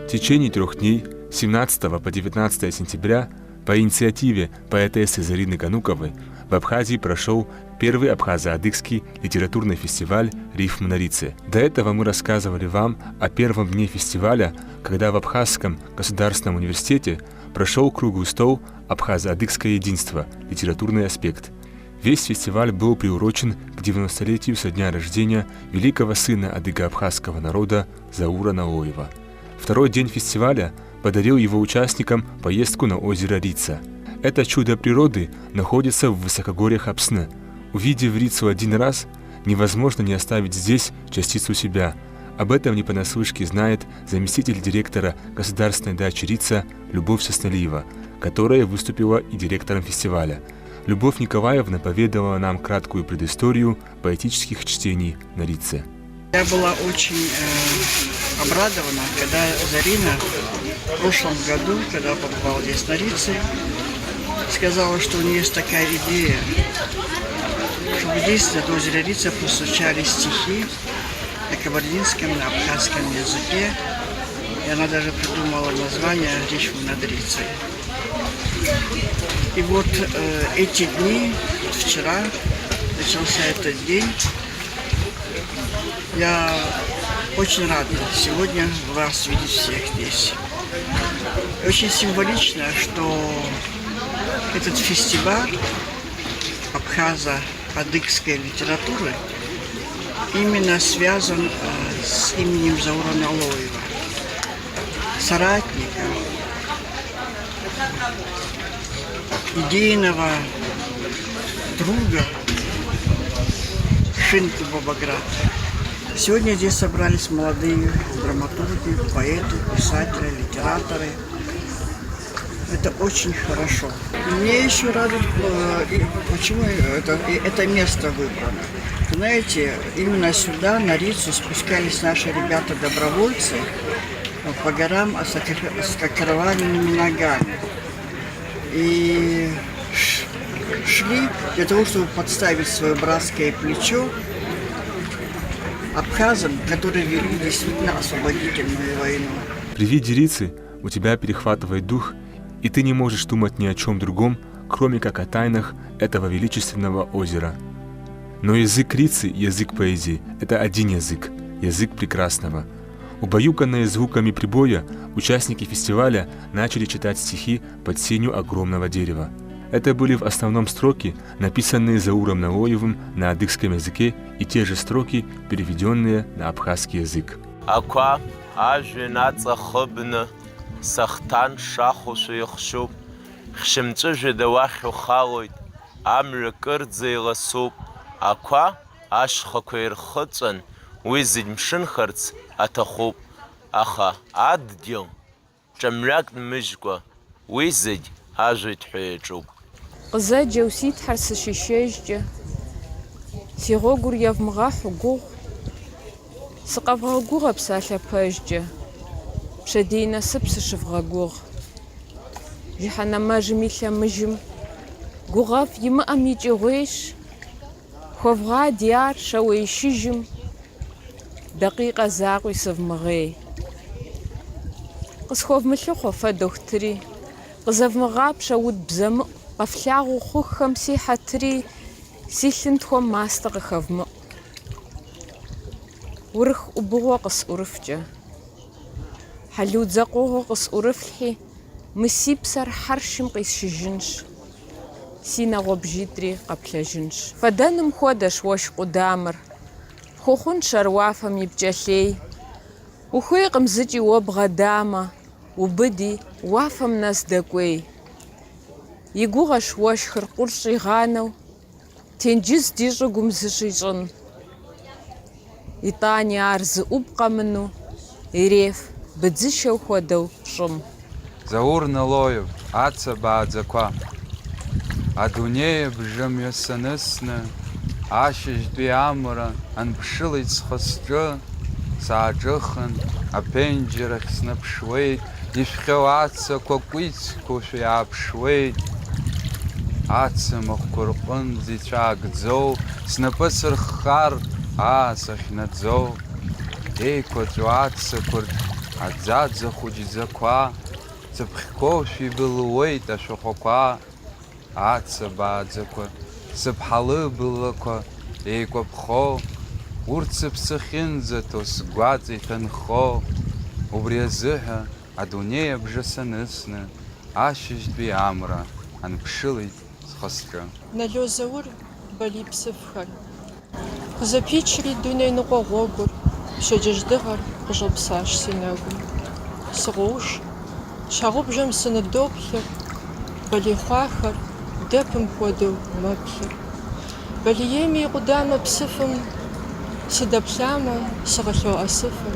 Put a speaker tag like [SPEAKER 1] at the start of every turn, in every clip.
[SPEAKER 1] В течение 3 дней, с 17 по 19 сентября, по инициативе поэтессы Зарины Гануковой в Абхазии прошел первый абхазо-адыгский литературный фестиваль «Рифм на Рице». До этого мы рассказывали вам о первом дне фестиваля, когда в Абхазском государственном университете прошел круглый стол «Абхазо-адыгское единство. Литературный аспект». Весь фестиваль был приурочен к 90-летию со дня рождения великого сына адыго-абхазского народа Заура Налоева. Второй день фестиваля подарил его участникам поездку на озеро Рица. Это чудо природы находится в высокогорьях Апсны. Увидев Рицу один раз, невозможно не оставить здесь частицу себя. Об этом не понаслышке знает заместитель директора государственной дачи Рица Любовь Сосналиева, которая выступила и директором фестиваля. Любовь Николаевна поведала нам краткую предысторию поэтических чтений на Рице.
[SPEAKER 2] Я была очень обрадована, когда Зарина в прошлом году, когда побывала здесь на Рице, сказала, что у нее есть такая идея, чтобы здесь на озере Рица прозвучали стихи на кабардинском, на абхазском языке, и она даже придумала название «Рифм над Рицей». И вот эти дни, вчера начался этот день, я очень рада сегодня вас видеть всех здесь. Очень символично, что этот фестиваль абхазо-адыгской литературы именно связан с именем Заура Налоева, соратника, идейного друга Шинку Бабаграта. Сегодня здесь собрались молодые драматурги, поэты, писатели, литераторы. Это очень хорошо. И мне еще радует, почему это место выбрано. Знаете, именно сюда, на Рицу, спускались наши ребята-добровольцы по горам с окровавленными ногами. И шли для того, чтобы подставить свое братское плечо абхазам, которые вели действительно освободительную войну.
[SPEAKER 1] При виде Рицы у тебя перехватывает дух, и ты не можешь думать ни о чем другом, кроме как о тайнах этого величественного озера. Но язык Рицы, язык поэзии – это один язык, язык прекрасного. Убаюканные звуками прибоя, участники фестиваля начали читать стихи под сенью огромного дерева. Это были в основном строки, написанные Зауром Налоевым на адыгском языке, и те же строки, переведенные на абхазский язык.
[SPEAKER 3] Аква ажвенаца хобна сахтан шаху суихшуб хшимцужи даваху халойд амры кырдзейласуб аква ашхакуирхыцан уизидмшинхарц атахуб аха аддил чамрак мыжгва уизид ажвит хуечуб.
[SPEAKER 4] Къызэ джэуситхьэр сыщищэжкӏэ, си гъуэгур евмыгъэхьу гугъу, сыкъэвгъэгугъэ псалъэ пэжкӏэ, пщэдей насып сыщывгъэгугъ. Жыхьэнэмэжым и лъэмыжым гугъэфӏ имыӏэм и кӏыгъуейщ, хуэвгъади ар шэуеишыжым, дакъикъэ закъуи сывмыгъей. Къысхуэвмылъыхъуэ фэ дохутыри, къызэвмыгъапщэ уд бзэмыӏу, къэфлъагъуу хъухэм си хьэтри, си лъынтхуэм мастэ къыхэвмыӏу. Урых ӏубыгъуэ къысӏурыфкӏэ, хьэлудзэ къугъуэ къысӏурыфлъхьи, мы си псэр хьэршым къисшыжынщ, си нэгъуэбжитӏри къэплъэжынщ. Фэдэным хуэдэщ уэшх къудамэр, пхухъунщ ар уафэм и пкӏэлъей. Ухуейкъым зыкӏи уэ бгъэдамэ, убыди уафэм нэс дэкӏуей. И гугъэщ уэшхыр къурш щӏигъанэу, тенджыз ди щӏыгум зыщищӏын. ИтӀани ар зыӀуб къэмыну, иреф быдзыщэу хуэдэу щӏым.
[SPEAKER 5] Заур Налоев, ацэ бадзэква. А дунейр бжэм есэнысны, ащыжьтӏуи амурэ, анпшылый схъыскӏэ, саджыхын, а пенджерэх снапшуейт, ишхъеу ацэ куэкӏуитӏ шъуяпшуейт. Ацэ мыхъуркъын зичӏагъдзэу, снапӏэ сырхъар, сахинадзэу. Ей куэцӏу ацэ курт Адзадза хәыҷӡақәа, ҵыԥхьқәоушәа ибылуеит ашәахәақәа, ацабааӡақәа, сыԥҳа лыбылақәа еикәаԥхо, урҭ сыԥсы ахьынӡаҭоу сгәаҵа иҭанхо, убри азыҳәа адунеи абжа санысны, ашьыжьтәи амра анԥшылеит схы-сҿы.
[SPEAKER 6] Нэло Заур балипсыфхэр, къызэпичри дуней ныкъуэ гъуэгур, пщэдджыжь дыгъэр къыщӀопсащ си нэгум. Сыкъоуш, щхьэгъубжэм сыныдоплъыр, балихъуахэр дэпым хуэдэу мэплъыр. Балиеми и къудамэ псыфым сыдэплъамэ, сыкъылъоӀэсыфыр.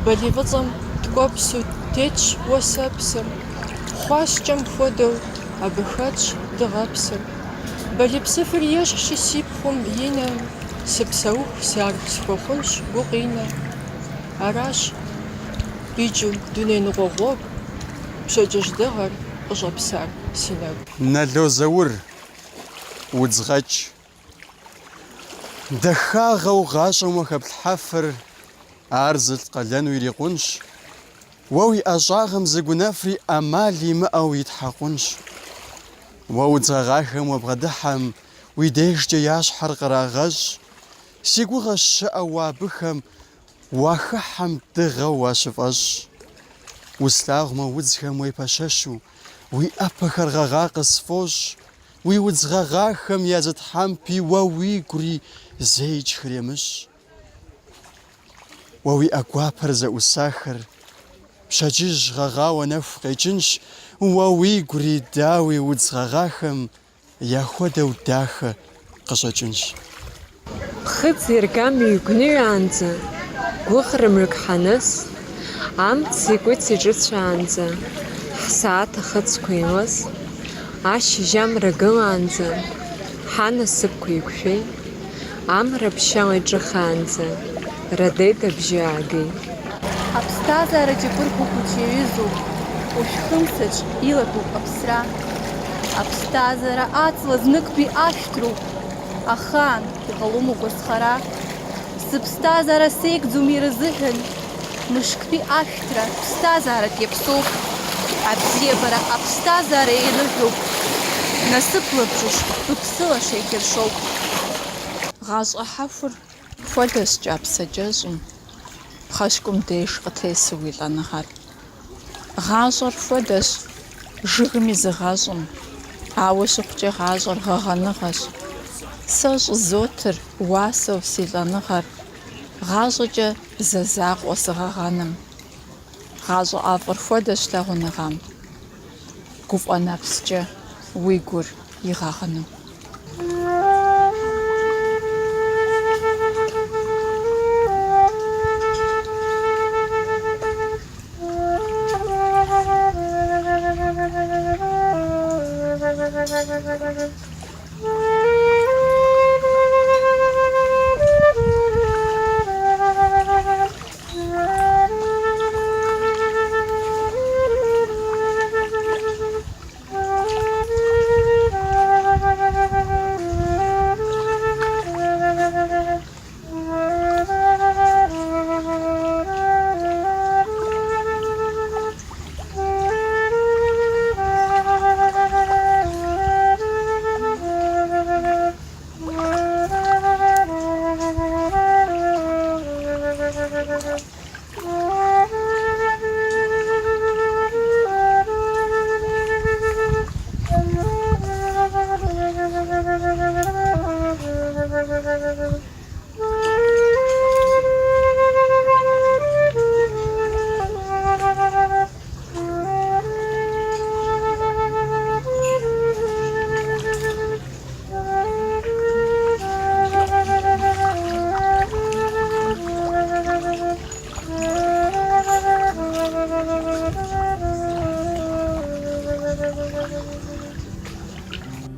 [SPEAKER 6] Бали фӀыцӀэм ткӀуэпсу тетщ уэсэпсыр, хъуаскӀэм хуэдэу абы хэтщ дыгъэпсыр. Балипсыфыр ещхьщи си пхъум и нэм, сыпсэуху си ар схуэхъунщ гукъинэ. Аращ къикӀыу дуней ныкъуэ гъуэгу, пщэдджыжь дыгъэр къыщӀопсар си нэгу.
[SPEAKER 7] Нэло Заур, удзгъэкӀ. Дахагъэу гъащӀэм уахэплъхьэфыр, ар зылӀ къэлэну ирикъунщ. Уэ уи ӀэщӀагъым зыгунэфри Ӏэмал имыӀэу итхьэкъунщ. Уэ удзгъэгъахэм уабгъэдыхьэм, уи дежкӀэ я щхьэр кърагъэщӀ. Си гугъэщ щыӀэу уэ абыхэм уахыхьэм дыгъэу уащыфӀэщӀ. Услъагъумэ удзхэм уепэщэщу, уи Ӏэпэхэр гъэгъа къысфӀощӀ. Уи удзгъэгъахэм я зытхьэмпи уэ уигури зэи чхыремыщ. Уэ уи Ӏэ гуапэр зэӀусахэр, пщэдджыжь гъэгъауэ нэху къекӀынщ. Уэ уигури дауи удзгъэгъахэм я хуэдэу дахэ къыщӀэкӀынщ.
[SPEAKER 4] Хыц иргам игуныҩаанӡа, гәыӷрымрак ҳаныс, амц икәыц иҿыцәаанӡа, ҳсааҭ ахыцқәа еилыс, ашьыжь амра гылаанӡа, ҳанасыԥқәа еиқәшәеит, амра ԥшьала иҿыхаанӡа, радеит абжьы аагеит.
[SPEAKER 8] Аԥсҭазаараҿы ибыргуп учаҩызоуп, ушәхымсаҿ илатәоуп аԥсра. Аԥсҭазаара аҵла зныктәи ашәҭроуп, ахаан иҟалом угәазхара. Сыԥсҭазаара сеигӡом ирзыҳәан, мышктәи ашәҭра ԥсҭазааратә иаԥсоуп. Абзиабара аԥсҭазаара еилыҳәоуп, насыԥ лабжыш тәыԥсылаша ихьыршоуп. ГъащӀэ хьэхур хуэдэскӀэ аԥсэкӀэщӀым, пхъэшкӀум деж къытесу уи лӀэныгъэр. ГъащӀэр хуэдэщ жыгым и зыгъэщӀым, ауэ щыхъукӀэ гъащӀэр гъэгъэныгъэщ. Сэ щӀызотыр уасэу си лӀэныгъэр, гъащӀэкӀэ зэзакъуэ сыгъэгъэным. ГъащӀэ ӀэфӀыр хуэдэщ лъагъуныгъэм, гуфӀэ нэпскӀэ уи гур игъэгъыну.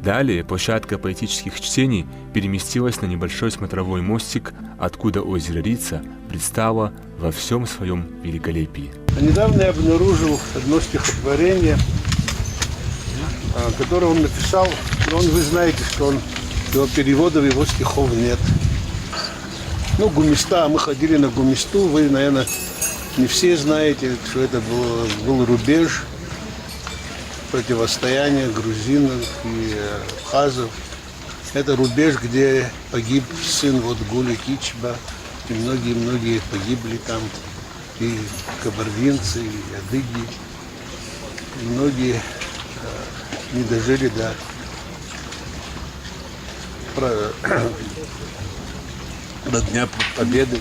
[SPEAKER 1] Далее площадка поэтических чтений переместилась на небольшой смотровой мостик, откуда озеро Рица предстало во всем своем великолепии.
[SPEAKER 9] Недавно я обнаружил одно стихотворение, которое он написал. Вы знаете, что его переводов, его стихов нет. Ну, Гумиста, мы ходили на Гумисту, вы, наверное, Не все знаете, что это был рубеж противостояния грузинов и абхазов. Это рубеж, где погиб сын вот Гули Кичба, и многие-многие погибли там, и кабардинцы, и адыги. И многие не дожили до Дня Победы.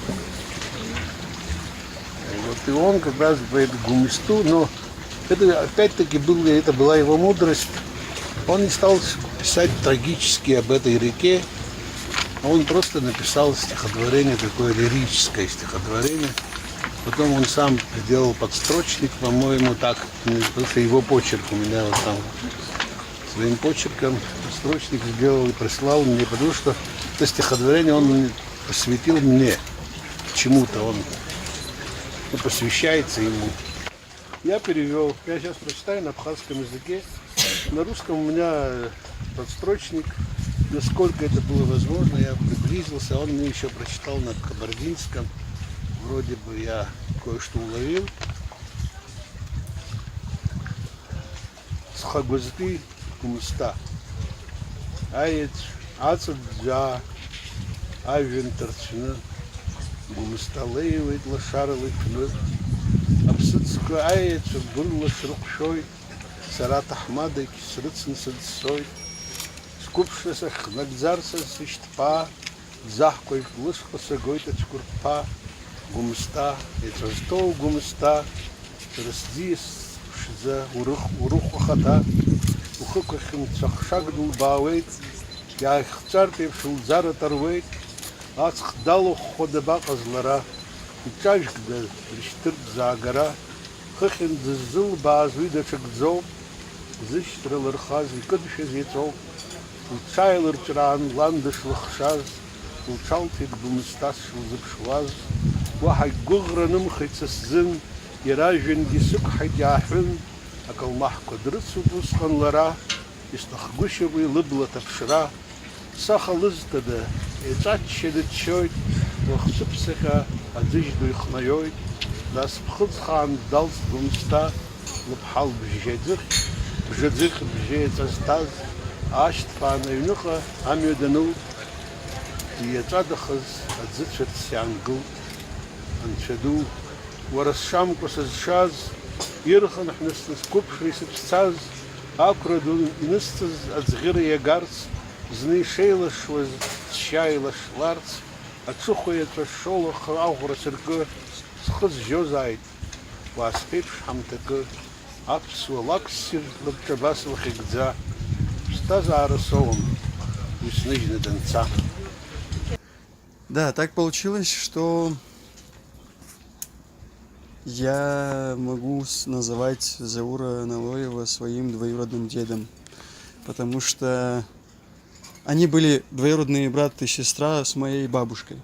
[SPEAKER 9] Вот и он как раз говорит Гумисту, но это опять-таки была его мудрость. Он не стал писать трагически об этой реке, а он просто написал стихотворение, такое лирическое стихотворение. Потом он сам сделал подстрочник, по-моему, так, потому что его почерк у меня вот там своим почерком подстрочник сделал и прислал мне, потому что это стихотворение он посвятил мне, чему-то он посвящается ему. Я перевел, я сейчас прочитаю на абхазском языке. На русском у меня подстрочник, насколько это было возможно, я приблизился, он мне еще прочитал на кабардинском, вроде бы я кое-что уловил. Схагозды кумста, аец, ацадза, авентарцина, гумсталеевый лошарлый кнут, абсыцка аец, бурла шрукшой, Сарат Ахмада кисрыцн садсой, скупшесах нагзарса сиштпа, захкой лышхоса гойта чкурпа, гумста, эцастол гумста, раздис за урухахата, ухукахим цахшаг дулбауэйт, я хцарпев шулзара тарвэйт, ацхдалу ходеба казлара, и чашк да риштырт за агара, хахин дзыл базвида чакдзо, Зыштрелер хаз, и кадышез яцов, улчайлер чран, ландыш лахшаз, улчалтик бумстас шулзыпшваз, вахай гуграным хайцасзын, иражен гисук хайдяхын, акалмах кадрыцу пусханлара, истахгушевый лыбла тапшира, сахалыздада, эцатчеды чойт, вахцыпсыха, адзыжду ихнайойт, дас пхыцхан далс бумста, лыпхал бжедзых, Бжедзых бжеется стаз, ашт фанайнуха амюдану, и ячадахаз адзычет сянгу, анчаду, варасшамку сазшаз, ирхан хнестас купшри сипсаз, акрадун иныстаз адзгиры ягарц, зны шейлаш чайлаш ларц, ацухуется шолох аугра сыркы, схыз жозайт, васпепш хамтакы, Апсуалаксир лапчабасл хигдза, стаза арасовым, весныжны донца.
[SPEAKER 7] Да, так получилось, что я могу называть Заура Налоева своим двоюродным дедом, потому что они были двоюродные брат и сестра с моей бабушкой.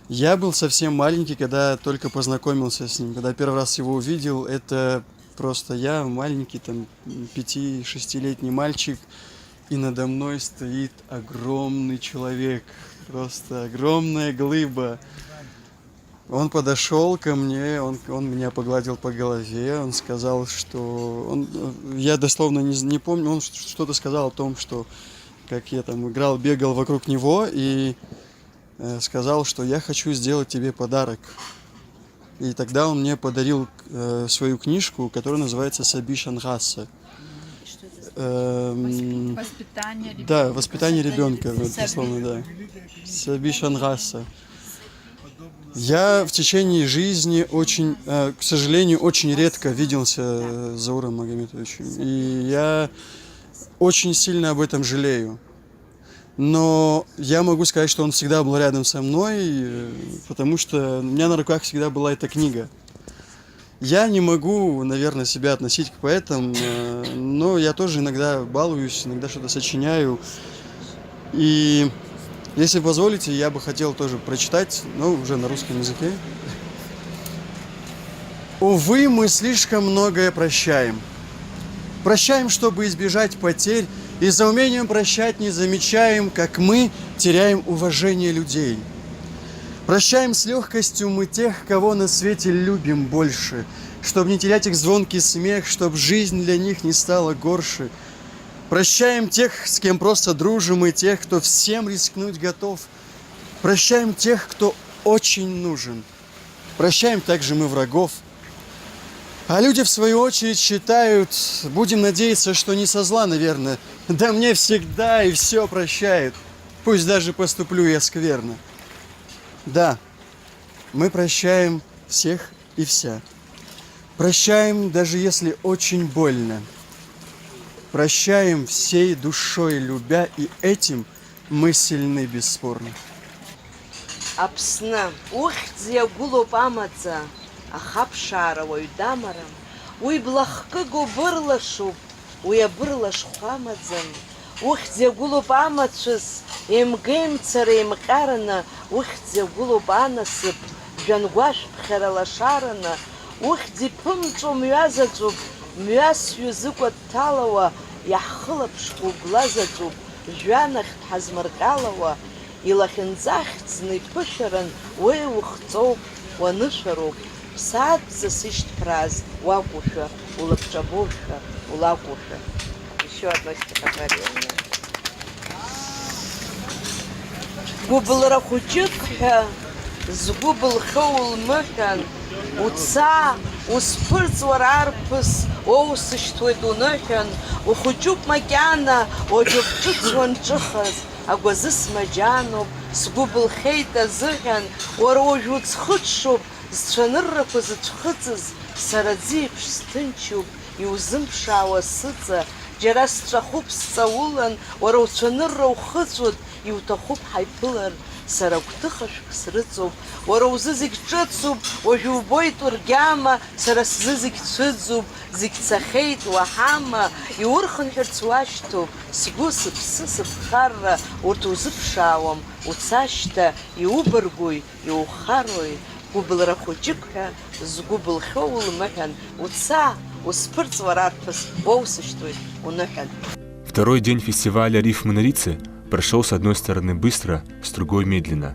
[SPEAKER 7] Я был совсем маленький, когда только познакомился с ним, когда первый раз его увидел, это просто я, маленький, там, 5-6-летний мальчик, и надо мной стоит огромный человек, просто огромная глыба. Он подошел ко мне, он меня погладил по голове, он сказал, что... я дословно не помню, он что-то сказал о том, что как я там играл, бегал вокруг него, и сказал, что я хочу сделать тебе подарок. И тогда он мне подарил свою книжку, которая называется «Саби Шангасса».
[SPEAKER 8] Воспитание ребенка.
[SPEAKER 7] Да, «Воспитание ребенка», дословно, да. «Саби Шангасса». Я в течение жизни очень, к сожалению, очень редко виделся с Зауром Магометовичем. И я очень сильно об этом жалею. Но я могу сказать, что он всегда был рядом со мной, потому что у меня на руках всегда была эта книга. Я не могу, наверное, себя относить к поэтам, но я тоже иногда балуюсь, иногда что-то сочиняю. И если позволите, я бы хотел тоже прочитать, но уже на русском языке. Увы, мы слишком многое прощаем. Прощаем, чтобы избежать потерь, и за умением прощать не замечаем, как мы теряем уважение людей. Прощаем с легкостью мы тех, кого на свете любим больше, чтобы не терять их звонкий смех, чтоб жизнь для них не стала горше. Прощаем тех, с кем просто дружим, и тех, кто всем рискнуть готов. Прощаем тех, кто очень нужен. Прощаем также мы врагов. А люди, в свою очередь, считают, будем надеяться, что не со зла, наверное. Да мне всегда и все прощают. Пусть даже поступлю я скверно. Да, мы прощаем всех и вся. Прощаем, даже если очень больно. Прощаем всей душой любя, и этим мы сильны бесспорно.
[SPEAKER 10] Аԥсны, ухьӡ иагәылоуп амаӡа, аха аԥшаара уаҩ дамарам. Уи блахкыгоу бырлашуп, уи абырлашхә амаӡам. Ухьӡ иагәылоуп амацәыс, еимга-еимцара еимҟьараны, ухьӡ иагәылоуп анасыԥ, жәангәашәԥхьара лашараны. Ухьӡ иԥымҵәо мҩазаҵәуп, мҩасҩы зыкәа-дҭалауа, иаҳхылаԥшхәу блазаҵәуп, жәҩанахьтә ҳазмырҟьалауа. Илахьынҵахьӡны иԥышәаран, уи ухҵоуп, уанышәароуп. Ԥсаатәҵас ишьҭԥрааз уакәушәа, улабҿабошәа, улакәушәа. Еще одно стихотворение. Гәыблра хәыҷык ҳәа згәы былхьоу улмыҳәан, уца, усԥырҵуара арԥыс, уоусышьҭуеит уныҳәан, ухәыҷуп макьана, уажәыԥҿыцуан ҿыхаз, агәазыс маџьаноуп, сгәы былхьеит азыҳәан, уара уажә уӡхыҽҽуп, зцәаныррақәа зыцәхыҵыз, сара ӡеиԥш сҭынчуп, иузымԥшаауа сыҵа, џьара сҵәахуп сҵаулан, уара уцәанырра ухыҵәоит, иуҭахуп ҳаиԥылар, сара гәҭыхашәк срыҵоуп, уара узы зегь ҿыцуп, уажә убоит ургьама, сара сзы зегь цәыӡуп, зегь цахьеит уаҳама, иурхынҳәырц уашьҭоуп, сгәы, сыԥсы, сыԥхарра, урҭ узыԥшаауам, уцашьҭа, иубаргәои, иухарои, гәыблра хәыҷык ҳәа згәы былхьоу улмыҳәан, уца, усԥырҵуара арԥыс, уоусышьҭуеит уныҳәан.
[SPEAKER 1] Второй день фестиваля «Риф Монрицы» прошел с одной стороны быстро, с другой медленно.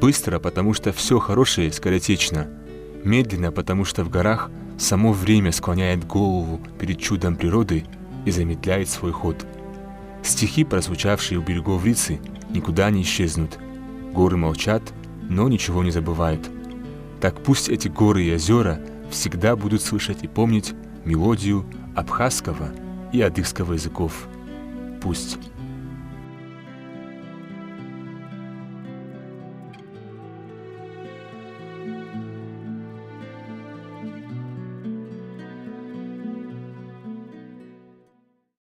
[SPEAKER 1] Быстро, потому что все хорошее скоротечно. Медленно, потому что в горах само время склоняет голову перед чудом природы и замедляет свой ход. Стихи, прозвучавшие у берегов Рицы, никуда не исчезнут. Горы молчат, но ничего не забывают. Так пусть эти горы и озера всегда будут слышать и помнить мелодию абхазского и адыгского языков. Пусть.